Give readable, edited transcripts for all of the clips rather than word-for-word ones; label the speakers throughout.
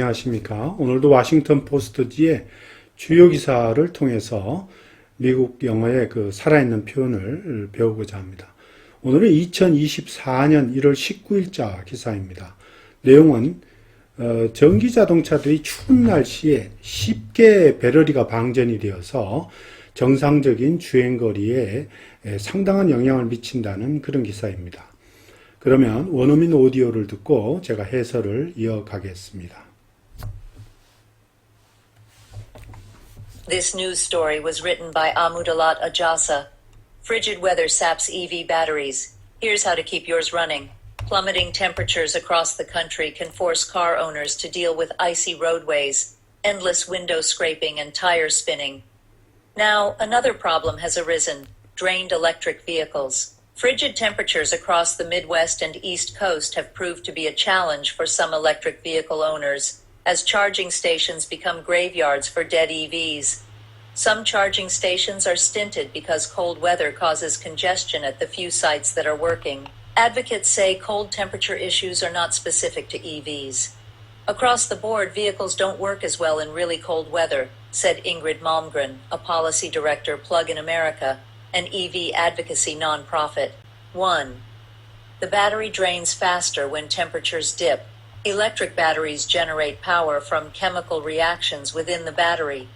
Speaker 1: 안녕하십니까. 오늘도 워싱턴 포스트지의 주요 기사를 통해서 미국 영어의 그 살아있는 표현을 배우고자 합니다. 오늘은 2024년 1월 19일자 기사입니다. 내용은 전기 자동차들이 추운 날씨에 쉽게 배터리가 방전이 되어서 정상적인 주행거리에 상당한 영향을 미친다는 그런 기사입니다. 그러면 원어민 오디오를 듣고 제가 해설을 이어가겠습니다.
Speaker 2: This news story was written by Amudalat Ajasa. Frigid weather saps EV batteries. Here's how to keep yours running. Plummeting temperatures across the country can force car owners to deal with icy roadways, endless window scraping, and tire spinning. Now, another problem has arisen: drained electric vehicles. Frigid temperatures across the Midwest and East Coast have proved to be a challenge for some electric vehicle owners, as charging stations become graveyards for dead EVs. Some charging stations are stinted because cold weather causes congestion at the few sites that are working. Advocates say cold temperature issues are not specific to EVs. Across the board, vehicles don't work as well in really cold weather, said Ingrid Malmgren, a policy director Plug in America, an EV advocacy nonprofit. 1. The battery drains faster when temperatures dip. Electric batteries generate power from chemical reactions within the battery.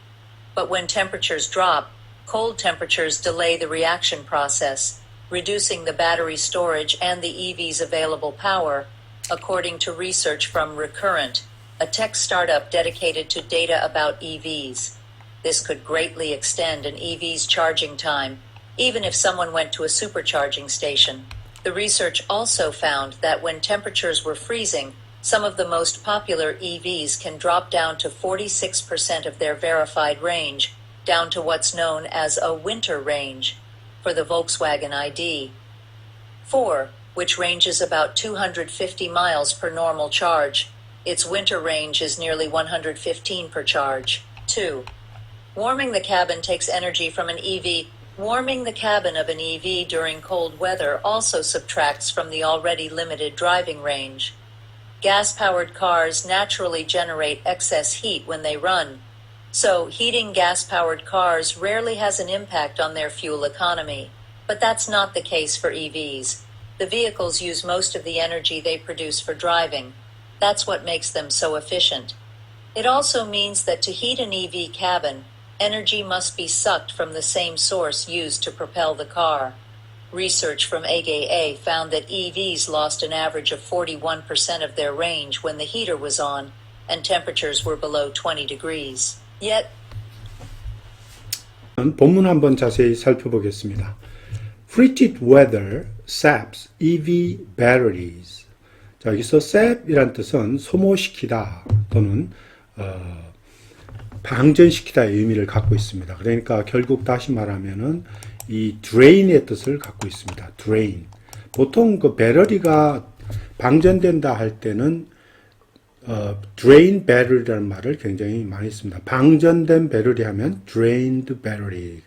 Speaker 2: But when temperatures drop, cold temperatures delay the reaction process, reducing the battery storage and the EV's available power, according to research from Recurrent, a tech startup dedicated to data about EVs. This could greatly extend an EV's charging time, even if someone went to a supercharging station. The research also found that when temperatures were freezing, some of the most popular EVs can drop down to 46% of their verified range, down to what's known as a winter range, for the Volkswagen ID. 4, which ranges about 250 miles per normal charge. Its winter range is nearly 115 per charge. 2. Warming the cabin takes energy from an EV. Warming the cabin of an EV during cold weather also subtracts from the already limited driving range. Gas-powered cars naturally generate excess heat when they run, so heating gas-powered cars rarely has an impact on their fuel economy. But that's not the case for EVs. The vehicles use most of the energy they produce for driving. That's what makes them so efficient. It also means that to heat an EV cabin, energy must be sucked from the same source used to propel the car. Research from AGA found that EVs lost an average of 41% of their range when the heater was on and temperatures were below 20 degrees. Yet,
Speaker 1: 본문 한번 자세히 살펴보겠습니다. Frigid weather saps EV batteries. 자, 여기서 sap이란 뜻은 소모시키다 또는 방전시키다의 의미를 갖고 있습니다. 그러니까 결국 다시 말하면은 이 drain의 뜻을 갖고 있습니다. drain. 보통 그 배터리가 방전된다 할 때는 drain battery라는 말을 굉장히 많이 씁니다. 방전된 배터리 하면 drained battery.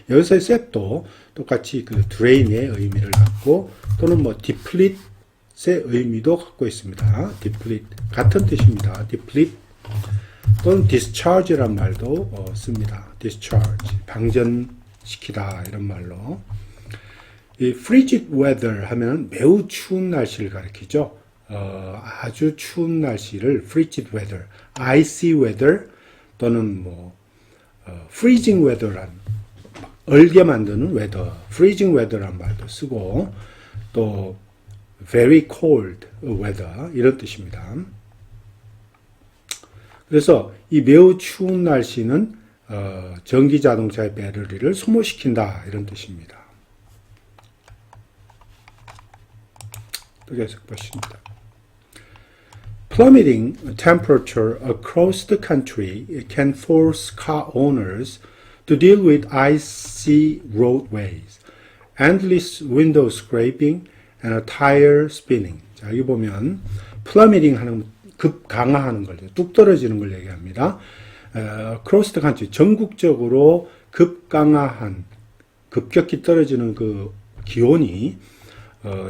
Speaker 1: 여기서의 셉도 똑같이 그 drain의 의미를 갖고 또는 뭐 deplete의 의미도 갖고 있습니다. deplete 같은 뜻입니다. deplete 또는 discharge란 말도 씁니다. discharge 방전시키다 이런 말로. 이 frigid weather 하면 매우 추운 날씨를 가리키죠. 아주 추운 날씨를 frigid weather, icy weather 또는 뭐 freezing weather란 얼게 만드는 weather, freezing weather란 말도 쓰고 또 very cold weather 이런 뜻입니다. 그래서 이 매우 추운 날씨는 전기 자동차의 배터리를 소모시킨다 이런 뜻입니다. 또 계속 보십니다. Plummeting temperature across the country can force car owners to deal with icy roadways, endless window scraping, and tire spinning. 자, 여기 보면 plummeting 하는 급 강화하는 걸, 뚝 떨어지는 걸 얘기합니다. across the country, 전국적으로 급강화한, 급격히 떨어지는 그 기온이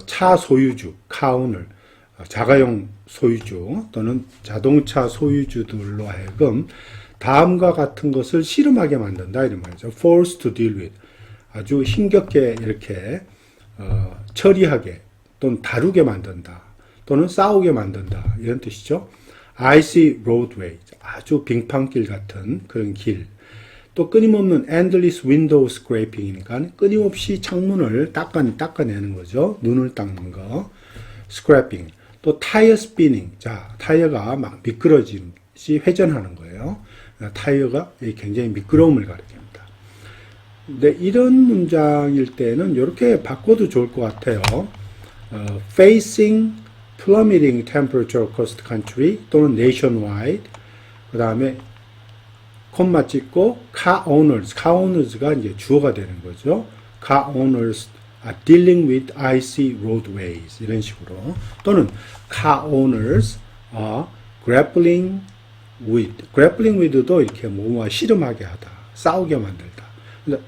Speaker 1: 차 소유주, 카운을 자가용 소유주 또는 자동차 소유주들로 하여금 다음과 같은 것을 실험하게 만든다 이런 말이죠. Force to deal with. 아주 힘겹게 이렇게 처리하게 또는 다루게 만든다 또는 싸우게 만든다 이런 뜻이죠. icy roadway. 아주 빙판길 같은 그런 길. 또 끊임없는 endless window scraping이니까 끊임없이 창문을 닦아내는 거죠. 눈을 닦는 거. scraping. 또 타이어 스피닝. 자, 타이어가 막 미끄러지듯이 회전하는 거예요. 타이어가 굉장히 미끄러움을 가리킵니다. 근데 이런 문장일 때는 이렇게 바꿔도 좋을 것 같아요. facing plummeting temperature across the country 또는 nationwide. 그 다음에 콤마 찍고 car owners가 이제 주어가 되는 거죠. car owners are dealing with icy roadways 이런 식으로 또는 car owners are grappling with도 이렇게 뭐뭐 씨름하게 하다, 싸우게 만들다.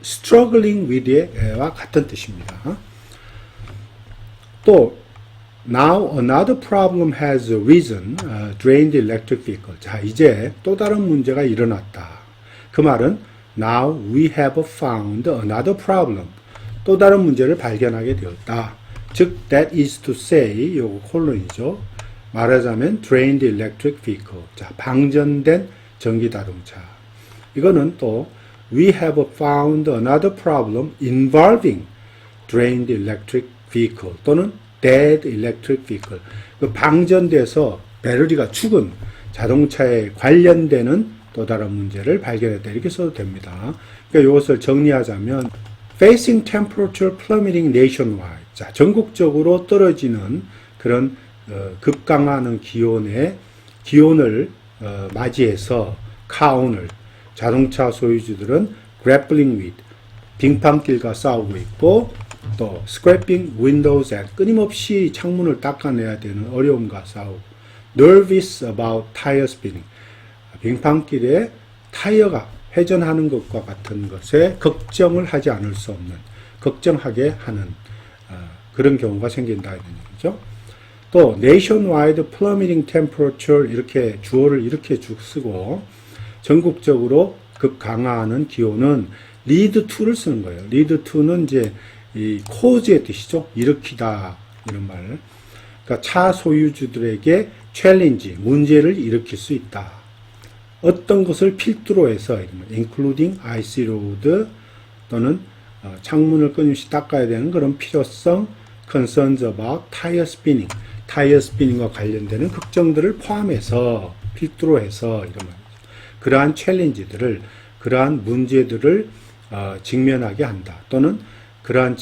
Speaker 1: struggling with와 같은 뜻입니다. 또 now another problem has arisen, drained electric vehicle. 자, 이제 또 다른 문제가 일어났다. 그 말은 now we have found another problem. 또 다른 문제를 발견하게 되었다. 즉, that is to say, 요거 콜론이죠. 말하자면 drained electric vehicle. 자, 방전된 전기 자동차. 이거는 또 we have found another problem involving drained electric vehicle 또는 dead electric vehicle. 그 방전돼서 배터리가 죽은 자동차에 관련되는 또 다른 문제를 발견했다. 이렇게 써도 됩니다. 그러니까 이것을 정리하자면 facing temperature plummeting nationwide. 자, 전국적으로 떨어지는 그런 급강하는 기온을 맞이해서 car owner, 자동차 소유주들은 grappling with, 빙판길과 싸우고 있고 또 scraping windows and 끊임없이 창문을 닦아내야 되는 어려움과 싸우고 nervous about tire spinning. 빙판길에 타이어가 회전하는 것과 같은 것에 걱정을 하지 않을 수 없는, 걱정하게 하는 그런 경우가 생긴다 이런 얘기죠. 또 nationwide plummeting temperature 이렇게 주어를 이렇게 쭉 쓰고 전국적으로 급강하하는 기온은 lead to를 쓰는 거예요. lead to는 이제 이 cause의 뜻이죠. 일으키다 이런 말. 그러니까 차 소유주들에게 챌린지, 문제를 일으킬 수 있다. 어떤 것을 필두로 해서 including icy road 또는 창문을 끊임없이 닦아야 되는 그런 필요성, concerns about tire spinning, 타이어 스피닝과 관련되는 걱정들을 포함해서 필두로 해서 이런 말이죠. 그러한 챌린지들을, 그러한 문제들을 직면하게 한다. 또는 그러한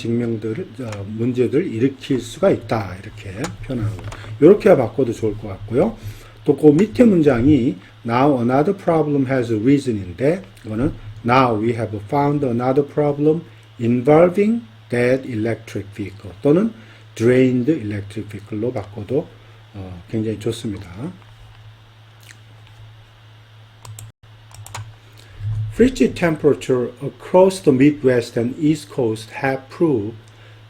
Speaker 1: 문제들을 일으킬 수가 있다. 이렇게 표현하는 거예요. 이렇게 바꿔도 좋을 것 같고요. 또 그 밑에 문장이 now another problem has arisen인데 이거는 now we have found another problem involving dead electric vehicle 또는 drained electric vehicle로 바꿔도 굉장히 좋습니다. Frigid temperature across the Midwest and East Coast have proved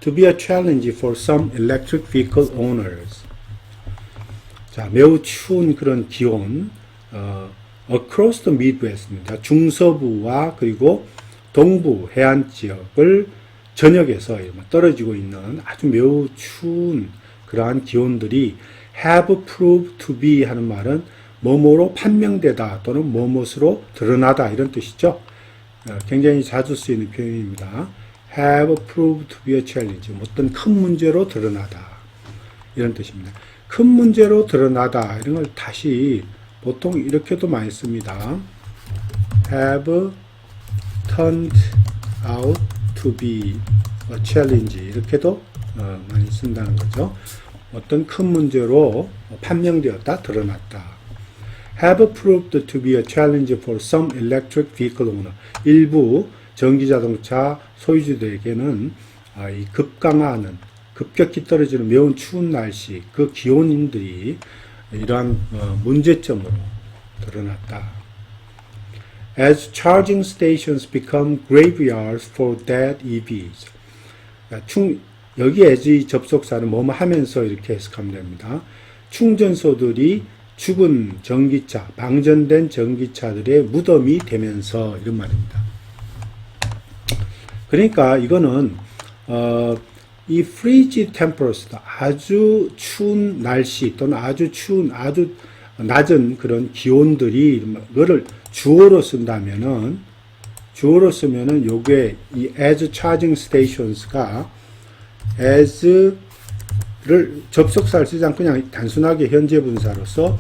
Speaker 1: to be a challenge for some electric vehicle owners. 자, 매우 추운 그런 기온, across the Midwest입니다. 중서부와 그리고 동부 해안 지역을 전역에서 떨어지고 있는 아주 매우 추운 그러한 기온들이 have proved to be 하는 말은 뭐뭐로 판명되다 또는 뭐뭇으로 드러나다 이런 뜻이죠. 굉장히 자주 쓰이는 표현입니다. have proved to be a challenge. 어떤 큰 문제로 드러나다 이런 뜻입니다. 큰 문제로 드러나다 이런 걸 다시 보통 이렇게도 많이 씁니다. have turned out to be a challenge 이렇게도 많이 쓴다는 거죠. 어떤 큰 문제로 판명되었다, 드러났다. have proved to be a challenge for some electric vehicle owner. 일부 전기자동차 소유주들에게는 이 급강하는, 급격히 떨어지는 매우 추운 날씨, 그 기온인들이 이러한 문제점으로 드러났다. As charging stations become graveyards for dead EVs. 여기 as 접속사는 뭐뭐 하면서 이렇게 해석하면 됩니다. 충전소들이 죽은 전기차, 방전된 전기차들의 무덤이 되면서 이런 말입니다. 그러니까 이거는 이 frigid temperature도 아주 추운 날씨 또는 아주 추운 아주 낮은 그런 기온들이 이거를 주어로 쓴다면은 요게 이 as charging stations가 as를 접속사를 쓰지 않고 그냥 단순하게 현재 분사로서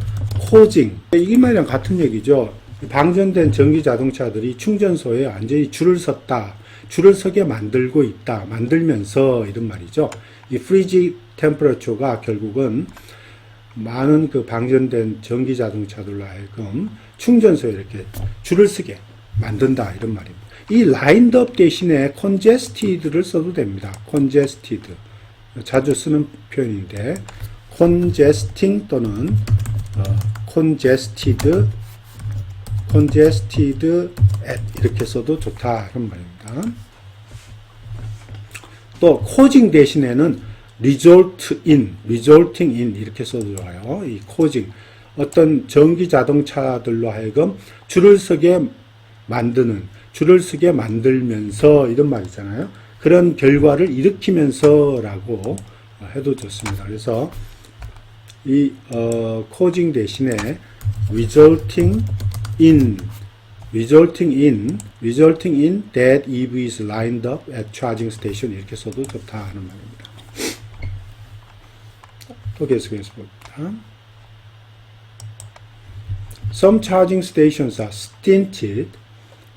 Speaker 1: causing 이 말이랑 같은 얘기죠. 방전된 전기 자동차들이 충전소에 완전히 줄을 서게 만들고 있다. 만들면서 이런 말이죠. 이 frigid temperature가 결국은 많은 그 방전된 전기 자동차들로 하여금 충전소에 이렇게 줄을 서게 만든다. 이런 말입니다. 이 lined up 대신에 congested를 써도 됩니다. congested. 자주 쓰는 표현인데 congesting 또는 congested at 이렇게 써도 좋다. 이런 말입니다. 또 causing 대신에는 resulting in 이렇게 써도 좋아요. 이 causing 어떤 전기 자동차들로 하여금 줄을 서게 만들면서 이런 말이잖아요. 그런 결과를 일으키면서라고 해도 좋습니다. 그래서 이 causing 대신에 resulting in that EVs lined up at charging station 이렇게 써도 좋다 하는 말입니다. 또 계속해서 봅니다. Some charging stations are stinted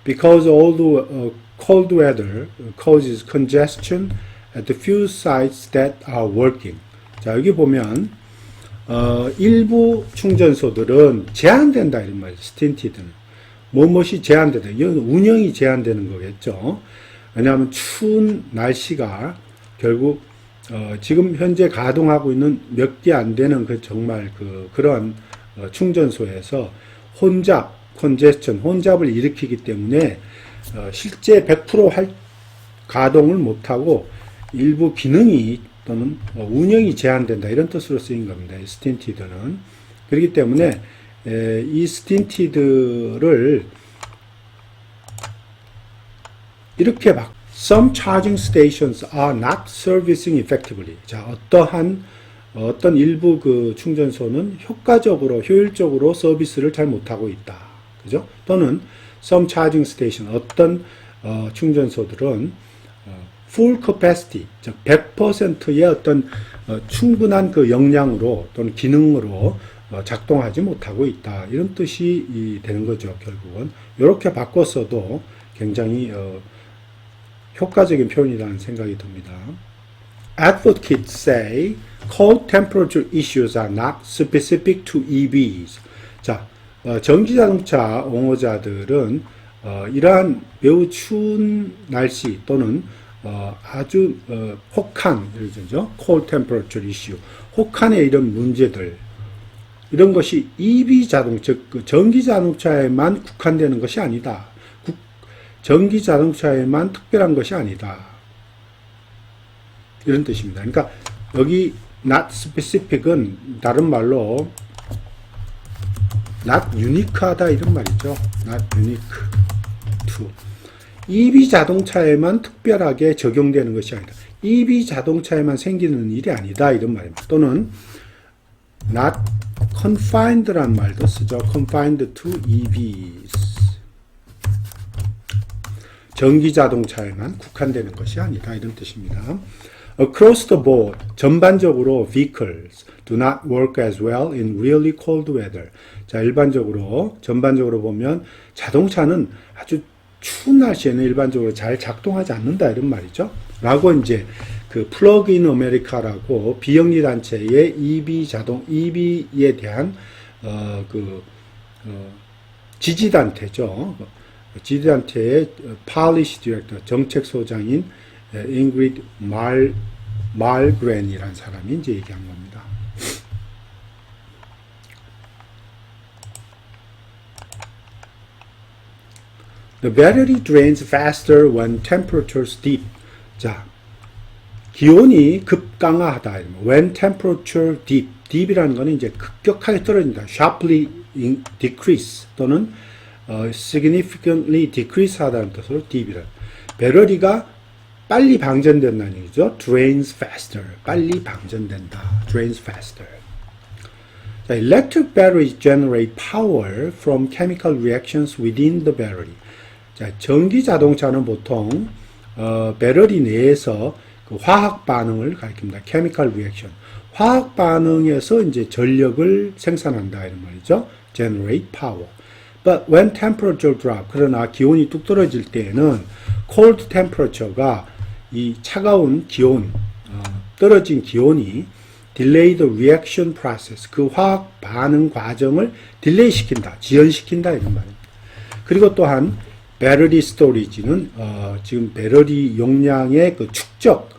Speaker 1: because all the cold weather causes congestion at the few sites that are working. 자, 여기 보면 일부 충전소들은 제한된다 이런 말이죠. stinted는 무엇이 제한된다. 이건 운영이 제한되는 거겠죠. 왜냐하면 추운 날씨가 결국 지금 현재 가동하고 있는 몇 개 안 되는 그 정말 그런 충전소에서 혼잡을 일으키기 때문에 실제 100% 가동을 못하고 일부 기능이 또는 운영이 제한된다 이런 뜻으로 쓰인 겁니다. 이 stinted는. 그렇기 때문에 이 stinted를 이렇게 Some charging stations are not servicing effectively. 자, 어떤 일부 그 충전소는 효율적으로 서비스를 잘 못하고 있다. 그죠? 또는 some charging station, 어떤 충전소들은 full capacity, 즉 100%의 어떤 충분한 그 역량으로 또는 기능으로 작동하지 못하고 있다. 이런 뜻이 되는 거죠, 결국은. 이렇게 바꿨어도 굉장히 효과적인 표현이라는 생각이 듭니다. Advocates say cold temperature issues are not specific to EVs. 자, 전기자동차 옹호자들은 이러한 매우 추운 날씨 또는 아주 혹한, cold temperature issue, 혹한의 이런 문제들, 이런 것이 EV 자동차, 전기자동차에만 국한되는 것이 아니다. 전기자동차에만 특별한 것이 아니다. 이런 뜻입니다. 그러니까 여기 not specific은 다른 말로 not unique하다 이런 말이죠. not unique to. EV 자동차에만 특별하게 적용되는 것이 아니다. EV 자동차에만 생기는 일이 아니다 이런 말입니다. 또는 not confined란 말도 쓰죠. confined to EVs. 전기 자동차에만 국한되는 것이 아니다 이런 뜻입니다. Across the board, 전반적으로 vehicles do not work as well in really cold weather. 자, 전반적으로 보면 자동차는 아주 추운 날씨에는 일반적으로 잘 작동하지 않는다 이런 말이죠. 라고 이제 그 플러그인 아메리카라고 비영리 단체의 EV에 대한 지지단체죠. 지지단체의 팔리시 디렉터 정책소장인 잉그리드 말그렌이라는 사람이 이제 얘기한 겁니다. The battery drains faster when temperatures dip. 자, 기온이 급강하다. When temperature dip. deep이라는 거는 이제 급격하게 떨어진다. sharply decrease 또는 significantly decrease 하다는 뜻으로 deep이라. 배럴이가 빨리 방전된다는 얘기죠. drains faster. 빨리 방전된다. drains faster. 자, electric batteries generate power from chemical reactions within the battery. 자, 전기 자동차는 보통 배터리 내에서 그 화학 반응을 가리킵니다. chemical reaction. 화학 반응에서 이제 전력을 생산한다 이런 말이죠. generate power. But when temperature drop, 그러나 기온이 뚝 떨어질 때에는 cold temperature가 이 차가운 기온, 떨어진 기온이 delay the reaction process, 그 화학 반응 과정을 딜레이 시킨다, 지연시킨다 이런 말입니다. 그리고 또한 battery storage는 지금 배터리 용량의 그 축적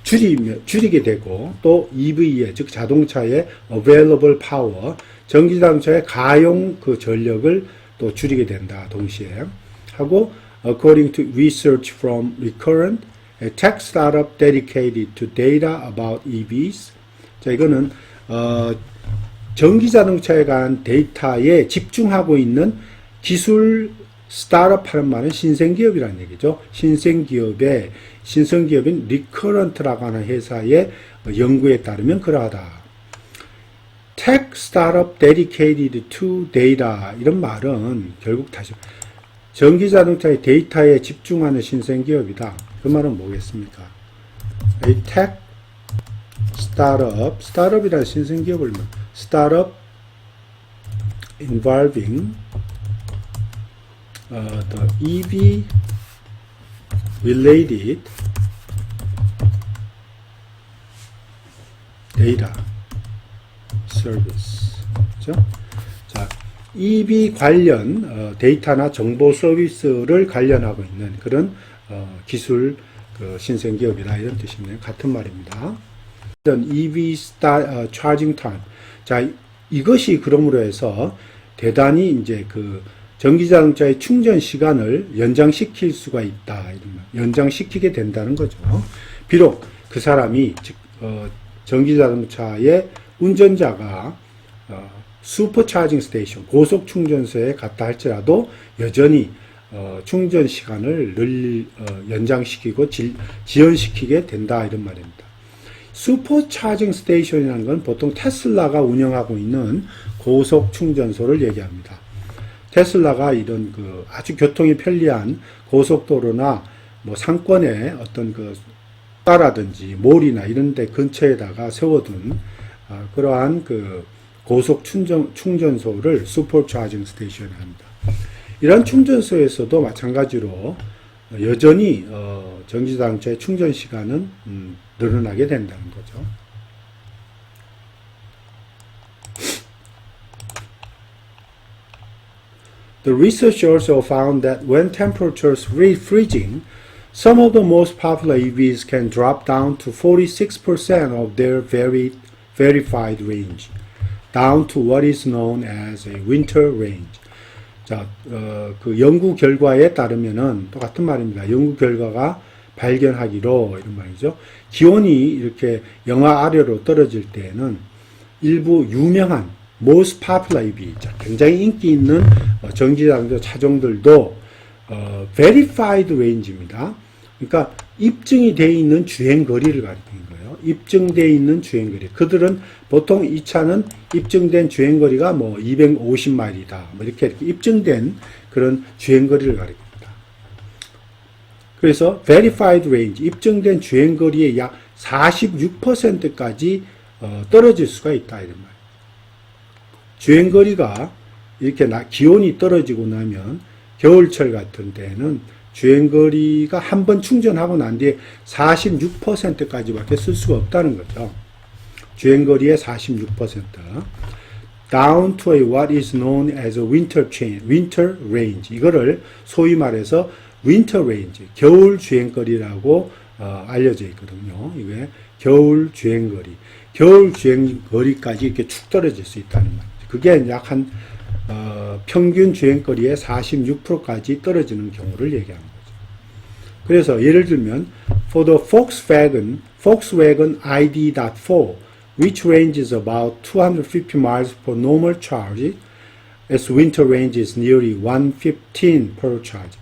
Speaker 1: 줄이게 되고 또 EV의 즉 자동차의 available power 전기자동차의 가용 그 전력을 또 줄이게 된다 동시에 하고 according to research from Recurrent, a tech startup dedicated to data about EVs. 자 이거는 전기자동차에 관한 데이터에 집중하고 있는 기술 스타트업 하는 말은 신생기업이라는 얘기죠. 신생기업인 리커런트라고 하는 회사의 연구에 따르면 그러하다. Tech startup dedicated to data 이런 말은 결국 다시 전기자동차의 데이터에 집중하는 신생기업이다. 그 말은 뭐겠습니까? A tech startup이라는 신생기업을 startup involving the EV related data service. 그렇죠? 자, EV 관련 데이터나 정보 서비스를 관련하고 있는 그런 기술 그 신생기업이다 이런 뜻이네요. 같은 말입니다. EV charging time. 자, 이것이 그러므로 해서 대단히 이제 그 전기자동차의 충전 시간을 연장시킬 수가 있다. 이런 말. 연장시키게 된다는 거죠. 비록 그 사람이 즉 전기자동차의 운전자가 슈퍼차징 스테이션 고속 충전소에 갔다 할지라도 여전히 충전 시간을 연장시키고 지연시키게 된다 이런 말입니다. 슈퍼차징 스테이션이라는 건 보통 테슬라가 운영하고 있는 고속 충전소를 얘기합니다. 테슬라가 이런 그 아주 교통이 편리한 고속도로나 뭐 상권에 어떤 그 바라든지 몰이나 이런 데 근처에다가 세워둔 그러한 그 고속 충전소를 슈퍼차징 스테이션이라고 합니다. 이런 충전소에서도 마찬가지로 여전히 전기자동차의 충전 시간은 늘어나게 된다는 거죠. The research also found that when temperatures reach freezing, some of the most popular EVs can drop down to 46% of their verified range, down to what is known as a winter range. 자, 그 연구 결과에 따르면은 똑같은 말입니다. 연구 결과가 발견하기로 이런 말이죠. 기온이 이렇게 영하 아래로 떨어질 때에는 일부 유명한 most popular EV, 굉장히 인기 있는 전기자동차 차종들도 verified range입니다. 그러니까 입증이 되어 있는 주행거리를 가리키는 거예요. 입증되어 있는 주행거리. 그들은 보통 이 차는 입증된 주행거리가 뭐 250마일이다. 뭐 이렇게 입증된 그런 주행거리를 가리킵니다. 그래서 verified range, 입증된 주행거리의 약 46%까지 떨어질 수가 있다 이런 말이에요. 주행거리가 이렇게 기온이 떨어지고 나면 겨울철 같은 때는 주행거리가 한 번 충전하고 난 뒤에 46%까지밖에 쓸 수가 없다는 거죠. 주행거리의 46%. Down to what is known as a winter range. 이거를 소위 말해서 winter range, 겨울 주행거리라고 알려져 있거든요. 이게 겨울 주행거리. 겨울 주행거리까지 이렇게 축 떨어질 수 있다는 말이죠. 그게 약 한 평균 주행거리의 46%까지 떨어지는 경우를 얘기하는 거죠. 그래서 예를 들면 for the Volkswagen ID.4 which ranges about 250 miles per normal charge, as winter range is nearly 115 per charge.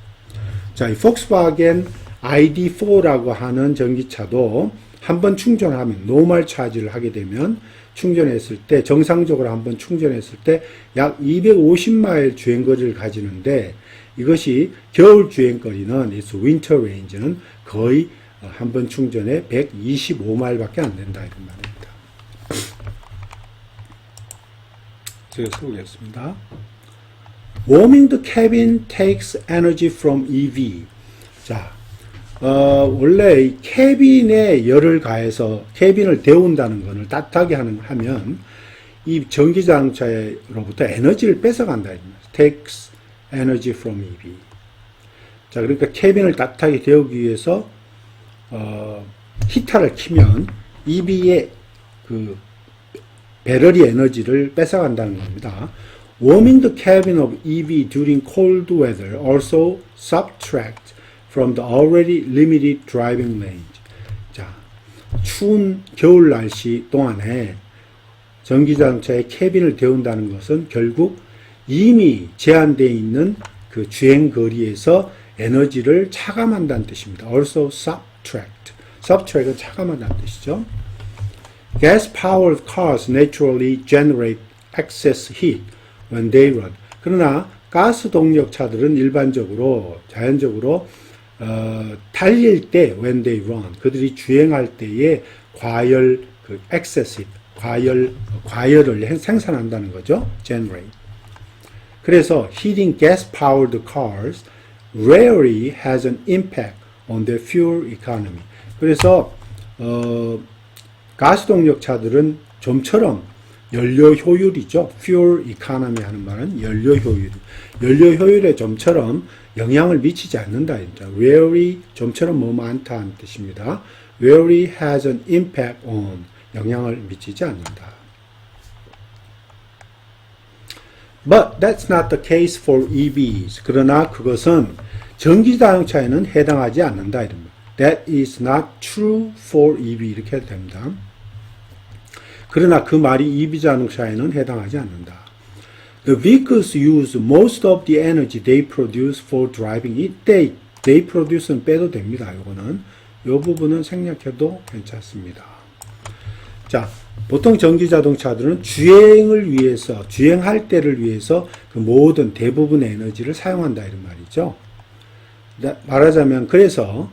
Speaker 1: 자, 이 폭스바겐 ID4라고 하는 전기차도 한번 충전하면 노멀 차지를 하게 되면 충전했을 때 정상적으로 한번 충전했을 때 약 250마일 주행거리를 가지는데 이것이 겨울 주행거리는 이 윈터 레인지는 거의 한번 충전에 125마일밖에 안 된다 이런 말입니다. 제가 써보겠습니다. Warming the cabin takes energy from EV. 자, 원래 이 캐빈에 열을 가해서 캐빈을 데운다는 것을 따뜻하게 하면 이 전기자동차로부터 에너지를 뺏어간다. takes energy from EV. 자, 그러니까 캐빈을 따뜻하게 데우기 위해서 히터를 키면 EV의 그 배터리 에너지를 뺏어간다는 겁니다. Warming the cabin of EV during cold weather also subtracts from the already limited driving range. 자, 추운 겨울 날씨 동안에 전기자동차의 캐빈을 데운다는 것은 결국 이미 제한되어 있는 그 주행 거리에서 에너지를 차감한다는 뜻입니다. Also subtract. subtract은 차감한다는 뜻이죠. Gas-powered cars naturally generate excess heat when they run. 그러나 가스 동력 차들은 일반적으로 자연적으로 달릴 때 when they run 그들이 주행할 때에 과열 그 excess heat 과열을 생산한다는 거죠. generate. 그래서 heating gas-powered cars rarely has an impact on their fuel economy. 그래서 가스 동력 차들은 좀처럼 연료 효율이죠. fuel economy 하는 말은 연료 효율에 좀처럼 영향을 미치지 않는다. rarely 좀처럼 뭐뭐 않다 하는 뜻입니다. rarely has an impact on 영향을 미치지 않는다. But that's not the case for EVs. 그러나 그것은 전기자동차에는 해당하지 않는다. 이럽니다. That is not true for EV. 이렇게 해도 됩니다. 그러나 그 말이 EV 자동차에는 해당하지 않는다. The vehicles use most of the energy they produce for driving. 이때 they produce는 빼도 됩니다. 요거는 요 부분은 생략해도 괜찮습니다. 자, 보통 전기 자동차들은 주행을 위해서 주행할 때를 위해서 그 모든 대부분의 에너지를 사용한다 이런 말이죠. 말하자면 그래서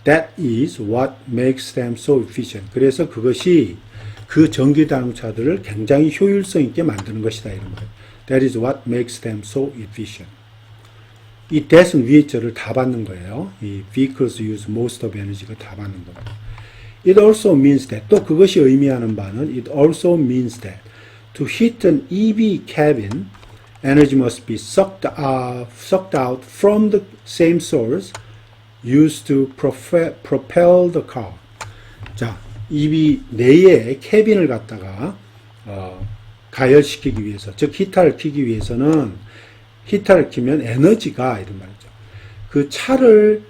Speaker 1: that is what makes them so efficient. 그래서 그것이 그 전기 자동차들을 굉장히 효율성 있게 만드는 것이다 이런 말. That is what makes them so efficient. 이 that은 위에 절을 다 받는 거예요. 이 vehicles use most of energy가 다 받는 겁니다. It also means that 또 그것이 의미하는 바는 it also means that to heat an EV cabin, energy must be sucked out from the same source used to propel the car. 자, EV 내에 캐빈을 갖다가 가열시키기 위해서, 즉 히터를 키기 위해서는 히터를 키면 에너지가 이런 말이죠. 그 차를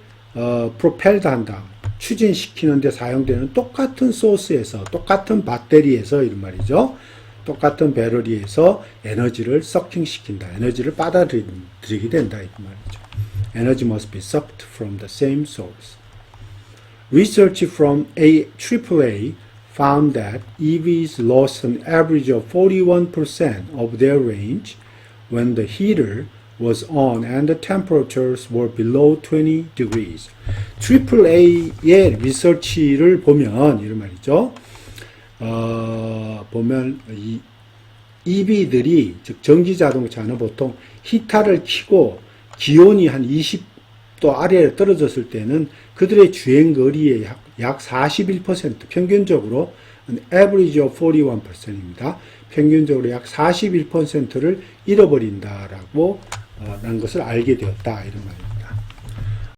Speaker 1: propelled 한다. 추진시키는 데 사용되는 똑같은 소스에서, 똑같은 배터리에서 이런 말이죠. 똑같은 배터리에서 에너지를 서킹시킨다. 에너지를 빨아들이게 된다. 이런 말이죠. Energy must be sucked from the same source. Research from AAA found that EVs lost an average of 41% of their range when the heater was on and the temperatures were below 20 degrees. AAA의 리서치를 보면 이런 말이죠. 보면 이 EV들이 즉 전기 자동차는 보통 히터를 켜고 기온이 한 20도 아래로 떨어졌을 때는 그들의 주행 거리의 약 41% 평균적으로 an average of 41%입니다. 평균적으로 약 41%를 잃어버린다라고 라는 것을 알게 되었다 이런 말입니다.